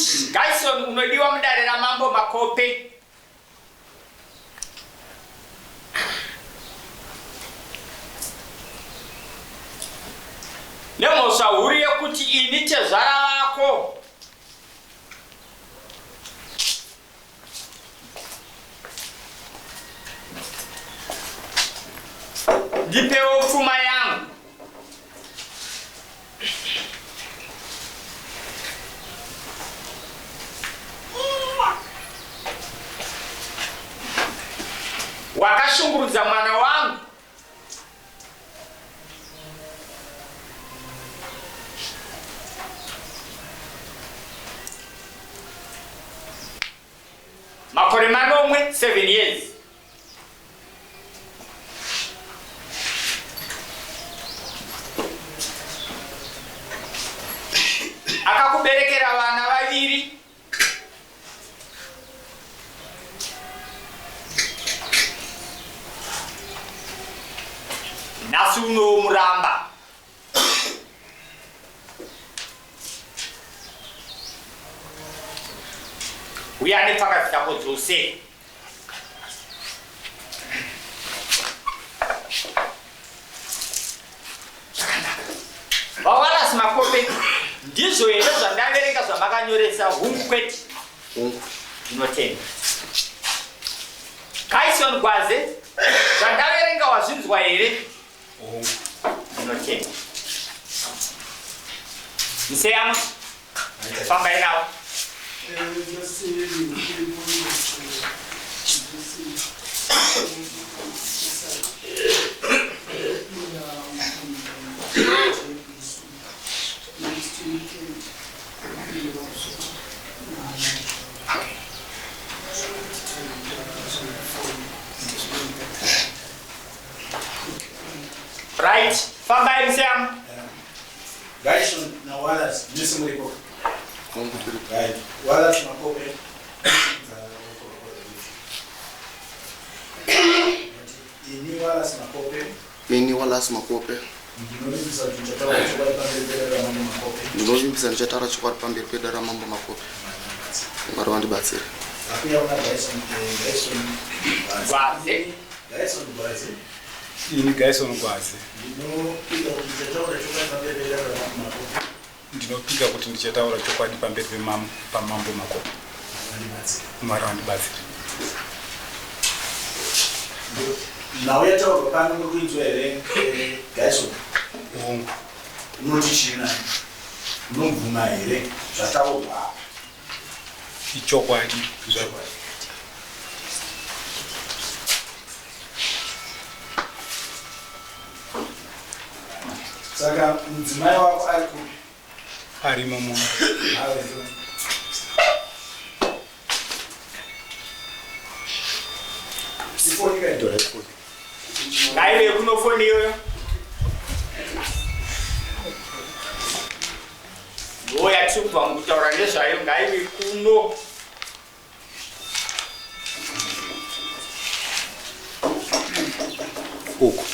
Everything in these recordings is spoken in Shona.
kuti Gaison unodiwa mudarira mambo makope. Nemushauri yekuti ini tezvara vako ndipewo pfuma yangu. Wakashungurudza mwana wangu. Makore manomwe 7 years. Akakuberekera vana vaviri. Nasi unomuramba. Uyane pakati pako dzose. Vawana simakope ndizvo here zvandaverenga zvamakanyoresa hungu kwete. Ndinotenda. Gaison Gwaze zvandaverenga wazvinzwa here? Ndinotenda. Museyamo. Fambai navo. Right, fambai Museyamo. Gaison na Wallace nisimuripo. Right. Wallace makope. Ini Wallace makope. Mini Wallace makope. Ndinovimbisa ndichatara chokwadi pamberi pedara mambo makope. Mwari wandibatsire. Ini Gaison Gwaze. Ndinopika kuti ndichataura chokwadi pamberi pamambo makope. Mwari wandibatsire. Now we are talking about going to a Gaison. No teaching, no Bumai, Satawa. Ichokwadi. Saka mdzimai wako ari mumu. Sifoni kaito. Ngaive kunofoni iyoyo. Ngoya tubva mukutaura nezvayo ngaive kuno. Uku.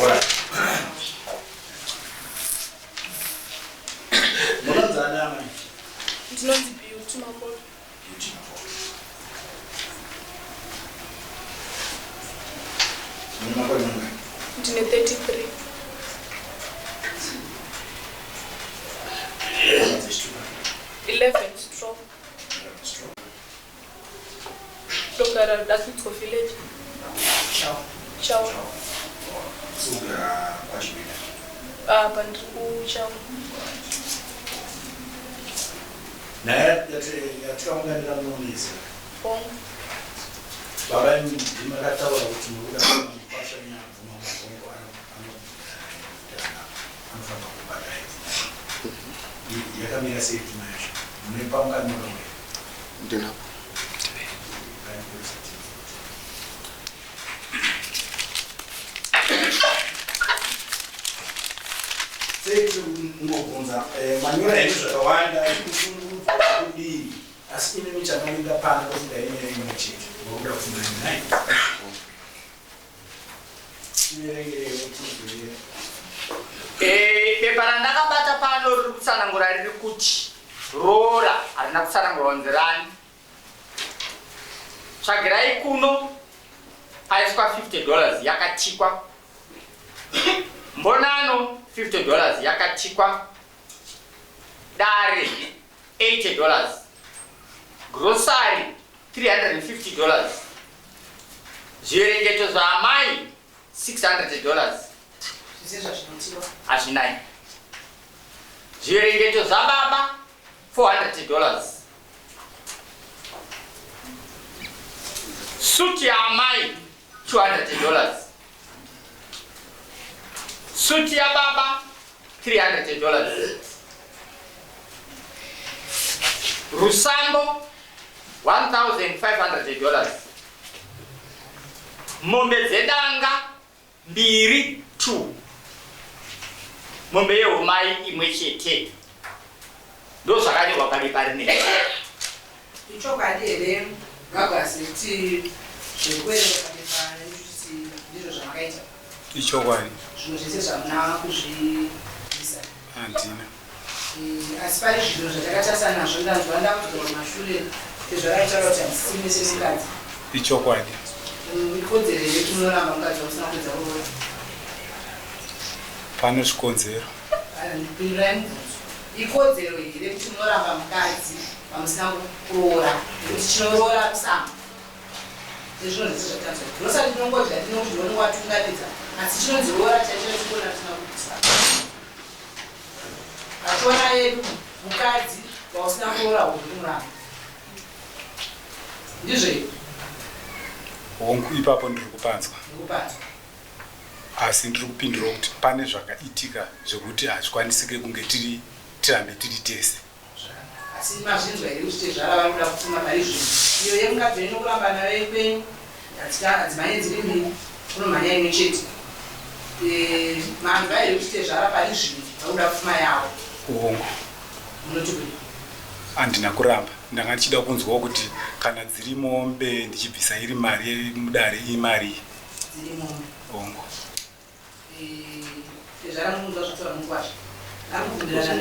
Ora. Mwanzana mami. Ndinonzi beauty makolo. Ndine 33. Strong. Dogara Dasutsko village. Ciao. Suga kwachibina. Bandriku ciao. Na yatika munganira munonisa. Baba ndimakataura kuti muruda Mkwasha nyabvuma mabongo anofamba kubata yakamira sei pfuma yacho munepa mukanora Ndinapo. sei ngobvunza manyora henyu zvakawanda kudii asi ine michakaminga pana kuti dainye imwe chete ngokuda kufunda nayi iverengere kuti bepa randakabata pano riri kutsanangura riri kuti rora harina kutsanangura nzirani. Tsvagirai kuno paiswa $50 yakatikwa. Mbonano $50 yakatikwa. Dare $80. Grocery $350. Zvirengeto zvaamai $600. Hazvinai. Zvirengeto zvababa $400. Suti yaamai $200. Suti yababa $300. Rusambo $1,500. Mombe dzedanga mbiri 2. Mombe yeumai imwe chete. Ndo zvakanyorwa pabepa rineri. Ichokwadi here vagwasiti zvirwere pabepa rekuti ndizvo zvamakaita. Ichokwadi. Zvinhu zvese zvamuna kuzviisa. Handina. Asi pari zvinhu zvatakatasa nazvo ndanzwa ndakutoka mashure ezvakaitaura kuti handisime semukadzi. Ichokwadi. Ikodzero yedu unoramba mukadzi usina kuedza kuroora. Pane zvikonzero. Ikodzero here kuti unoramba mukadzi pamusina kuroora nekuti chinoroora kusamba. Ndizvino zvese zvatanzwa. Ndosati tinongodya tinokuti ndononga watungamidza asi chinonziroora chaicho chikona kusina kuisa. Achona yedu mukadzi wausina kuroora unomuramba. Ndizvo here. Hongu ipapo ndiri kupanzwa. Asi ndiri kupindura kuti pane zvakaitika zvokuti hazvikwanisike kunge tirambe tiri tese. Asi mazvinzwa here kuti tezvara vanoda kupfuma pari zvinhu. Iyo yemukadzi inokuramba nayo ikwenyu. Hadzimhanye dziri mbiri. Unomhanya imwe chete. Manzwa here kuti tezvara pari zvinhu vanoda kupfuma yavo. Hongu. Munoti kuti? Handina kuramba. Ndanga ndichida kunzwawo kuti kana dziri mombe ndichibvisa iri mari mudare imari. Dziri mombe. Hongu. Tezvara munzwa zvataura Mkwasha. Arikubvumirana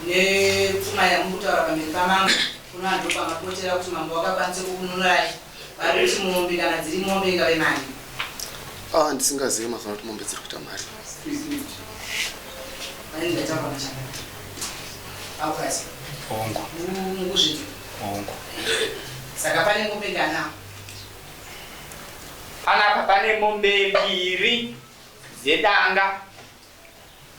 nepfuma yamutaura pamberi pamangu. Kuno vanhu pamakotera kuti mambo wakakwanisa kukununurai. Vari kuti mombe kana dziri mombe ingave mari. Ndisingazivi mazwana kuti mombe dziri kuita mari. Mari ndaitamba mashaka. Aukasi. Hongu. Munguzviti. Hongu. Saka pane mombe ngana. Panapa pane mombe mbiri dzedanga.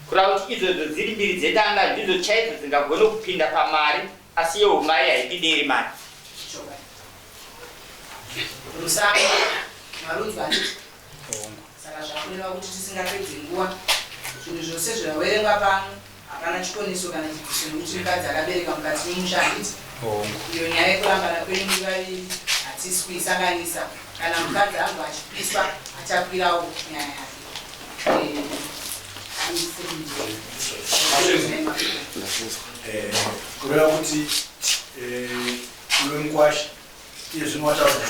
Kurava kuti idzodzo dziri mbiri dzedanga ndidzo chaidzo dzingagona kupinda pamari asi yeumai haipindi iri mari. Rusambo marudzi anditi. Hongu. Saka zvakureva kuti tisingapedzi nguva. Zvinhu zvose zviraverengwa pano hapana chikoniso kana chidziso nekuti mukadzi akabereka mukati memusha handiti. Hongu. Iyo nyaya yekurambana kwenyu muri vaviri hatisi kuisanganisa. Kana mukadzi angu achipiswa achakwirawo nyaya yake. Kureva kuti iwe Mkwasha iye zvino wataura kuti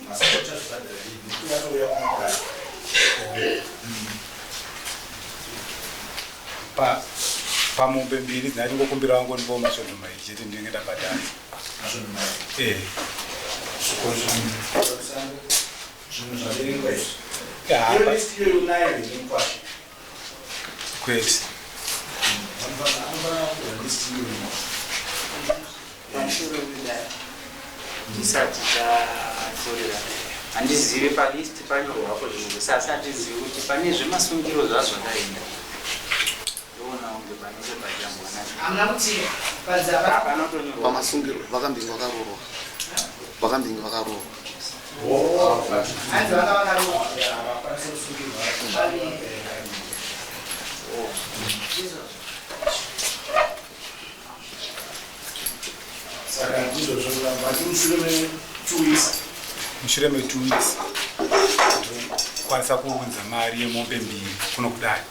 masipota zvibhadhara izvi yatouya kumugara. Pamombe mbiri dzinachingokumbira wangu ndivo masvondo mai chete ndinenge ndabhadhara. Masvondo mai. Zvinhu zvaverengwa izvi. Iyo listi iyoyo unayo here Mkwasha? Kwete. Anofana kuva listi iyoyo. Pamusoro pedare ndisati tatorera handizivi palisti panyorwapo zvinhu sasi handizivi kuti pane zvemasungiro zvazvakaenda ndoona kunge panenge pachambonaa hamuna kuti padzava panotonyorwa Pamasungiro vakambingi vakarorwa. Vakambingi vakarorwa. hanzi vanga vakaroa. Saka ndizvo zvoramba ati mushure me2 weeks. Mushure me2 weeks. Kwanisa kuunza mari yemombe mbiri kuno kudai.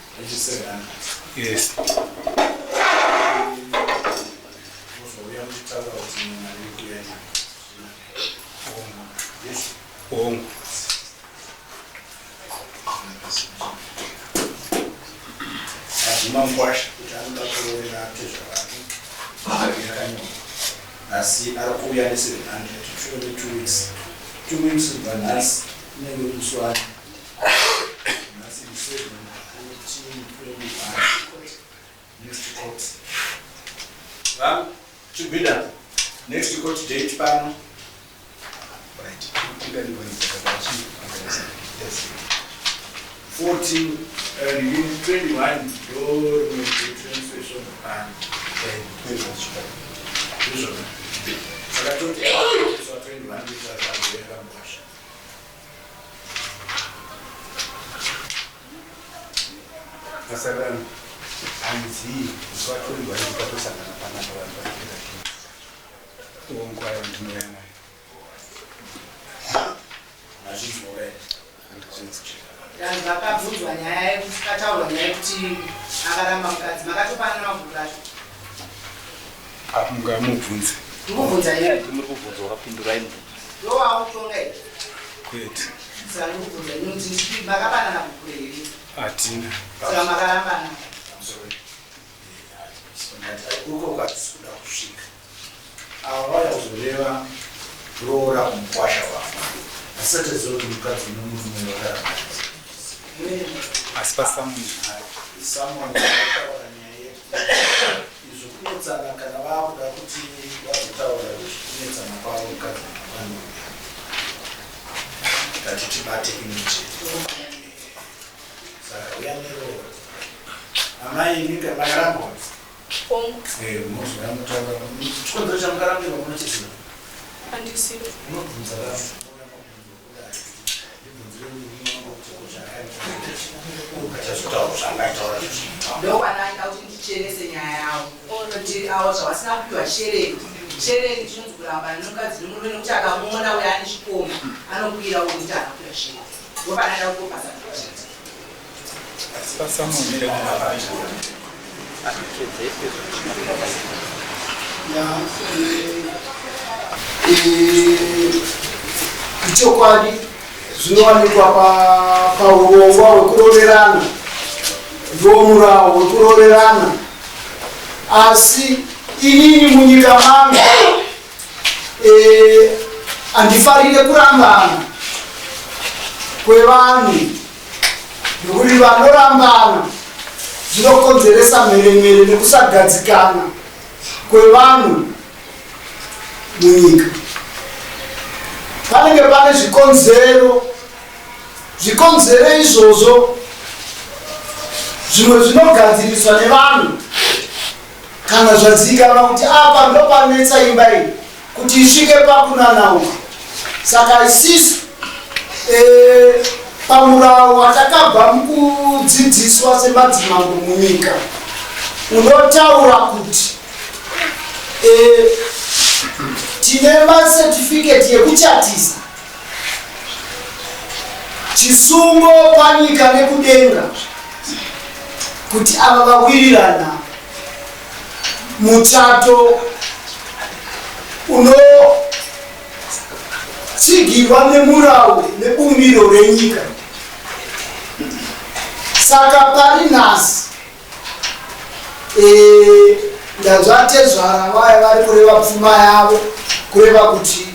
Yes. Hongu. Bvuma Mkwasha kuti anoda kuroora HotTezvara yakanyorwa asi ari kuuya ne 700 2 weeks 2 weeks kubva nhasi inenge kuswani nhasi 7 14 21 next court chigwida next court date pano right 14 21 door translation and sakatoti so 21 liters Mkwasha Asara anzi swaturi bari kutosangana panapa vanhu varikuita kii uongwayo ndinoya nayo nazvizvore vanhu vakabvunzwa nyaya yekuti kataurwa nyaya yekuti akaramba mukadzi makatopana mabhuku acho mungamubvunze ndikubvunza iye muri kubvunza wakapindura imwe ndowautonga i kwete saka ndikubvunza inoti makapanana bhuku reri hatina saka makarambana uko kwatisuda kusvika ava vaya kuzoreva kuroora kumkwasha wavo asati zoti mukadzi nomurume vakaramba asi pasamuni samoni vataura nyaya izvo kunotsana kana vakuda kuti vazotaura kunetsana kwavo mukadzi vanhu tatitibate imwe saka uya neroora amai ninga makarambwa mozoya mutaura chikonzero chamukarambirwa munochiziva handisiwo unobvunza ndokwananga kuti ndichenese nyaya yavo kuti avo zvavasina kupiwa shereni shereni chinonzi kuramba nemukadzi nomurume nokuti akamuona uya ane chikomo anokwira uyu kuti akapiwa shereni ndokwananga kutopasa kuchiti pasamuni ichokwadi zvinowanikwa paurongwa hwekuroverana ndomurawo hwekuroverana asi inini munyika mangu handifarire kurambana kwevanhu nekuti vanorambana zvinokonzeresa mheremhere nekusagadzikana kwevanhu munyika. Panenge pane zvikonzero izvozvo zvimwe zvinogadziriswa nevanhu kana zvazivikanwa kuti apa ndo panetsa imba iyi kuti isvike pakunanauka. Saka isisu pamurawo watakabva mukudzidziswa semadzimambo munyika unotaura kuti tine masertificate yekuchatisa chisungo panyika nekudenga kuti ava vawirirana muchato unotsigirwa nemurawo nebumbiro renyika. Saka pari nhasi ndanzva HotTezvara vaya vari kureva pfuma yavo kureva kuti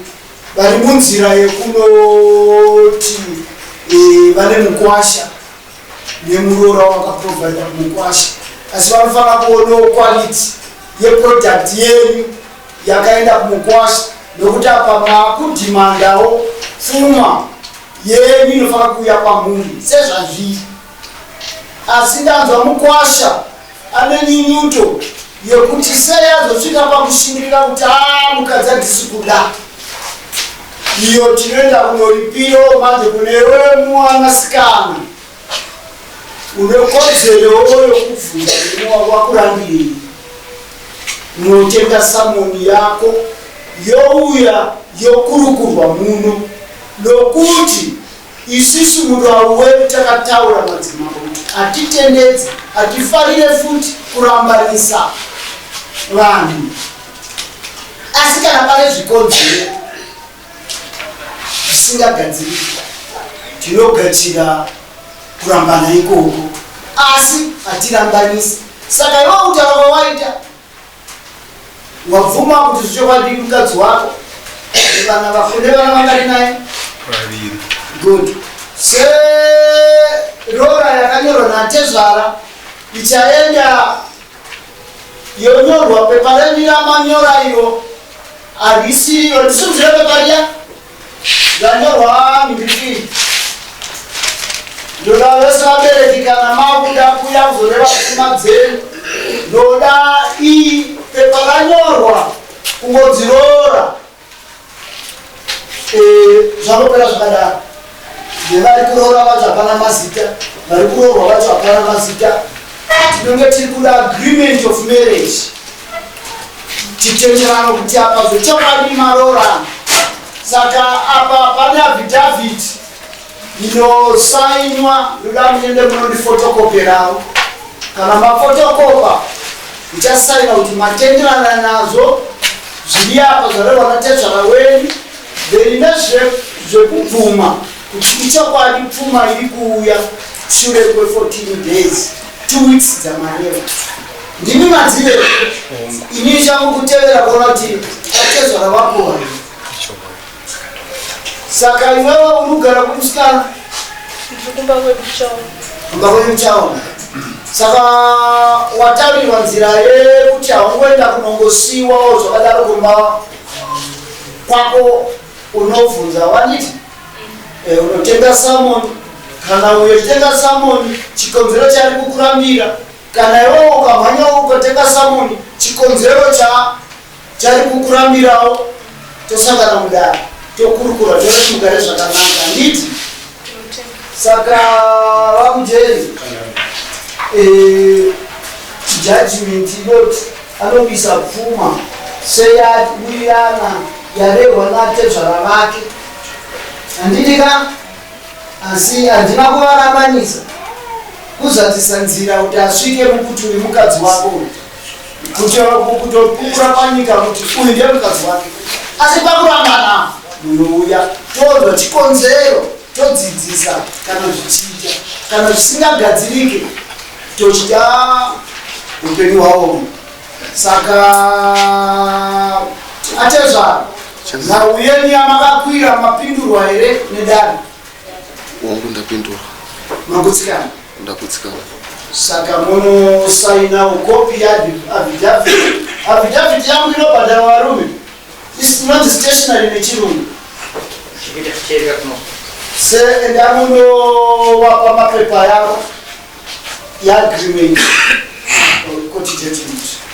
vari munzira yekunoti vane Mkwasha nemuroora wakaprovhaida Mkwasha, asi vanofanira kuonawo quality yeproduct yenyu yakaenda kuMkwasha nokuti apa makudhimandawo pfuma yenyu inofanira kuuya pamhuri sezvazviri. Asi ndanzva Mkwasha ane nyunyuto yekuti sei azosvika pakushingirira kuti mukadzi handisi kuda iyo tinoenda kunoripiro manje kunewe mwanasikana une kodzero yokubvunza wakurambirei unotenga samoni yako youya yokurukurwa muno nokuti isusu murawo wedu takataura madzimambo kuti hatitendedzi hatifarire futi kurambanisa vanhu. Asi kana pane zvikonzero zvisingagadzirika tinogadzira kurambana ikoko asi hatirambanisi. Saka iwe utaura wawaita wabvuma kuti zvichokwadi mukadzi wako vana vako nevana vangari naye good. Serora yakanyorwa naTezvara ichaenda yonyorwa pepa renyu ramanyora iro harisi ndisumuzire pepa riya ranyorwa mimbikiri. Ndoda vese vabereki kana mabuda kuya kuzoreva pfuma dzenu, ndoda iyi pepa ranyorwa kungodziroora zvanopera zvakadaro. Nevari kuroora vacho hapana mazita, vari kuroorwa vacho hapana mazita. Tinenge tiri kuda agreement of marriage, titenderano kuti apa zvechokwadi maroorano. Saka apa pane affidavit inosainwa, ndoda muende munondifotokoperawo. Kana mafotokopa muchasaina kuti matenderana nazo zviri apa zvarehwa naTezvara wenyu. There nezvekubvuma kuti ichokwadi pfuma iri kuuya shure kwe14 days, 2 weeks dzamareva. Ndimi madzivere ini changu kutevera kuona kuti aTezvara vapora. Saka iwewe unogara kumusikana kumba kwemuchaona. Saka watarirwa nzira yekuti haungoenda kunongosiwawo zvakadaro kumba kwako, unobvunza waniti unotenga samoni. Kana uyotenga samoni chikonzero chari kukurambira, kana iwewe ukamhanya ukotenga samoni chikonzero chari kukurambirawo, tosangana mudaro tokurukura tore mugare zvakanaka nditi. Saka vakujeri judgment inoti anobisa pfuma seyabuyana yarehwa naTezvara vake. Handidika asi handina kuvaramanisa kuzadzisa nzira kuti asvike mukuti uri mukadzi wako, kuti kutopupura panyika kuti uyu ndiye mukadzi wake. Asi pakurambana munouya todwa chikonzero, todzidzisa kana zvichiita, kana zvisingagadzirike tochita upenyu hwavo. Saka aTezvara nauyeni yamakakwira mapindurwa here nedare wangu ndapindura magutsikana ndakutsikana. Saka munosaina kopi affidavit yangu inobhadhara varume isinoti stationary nechirungu. Ndamunowapa mapepa yavo yeagreement kuti judgment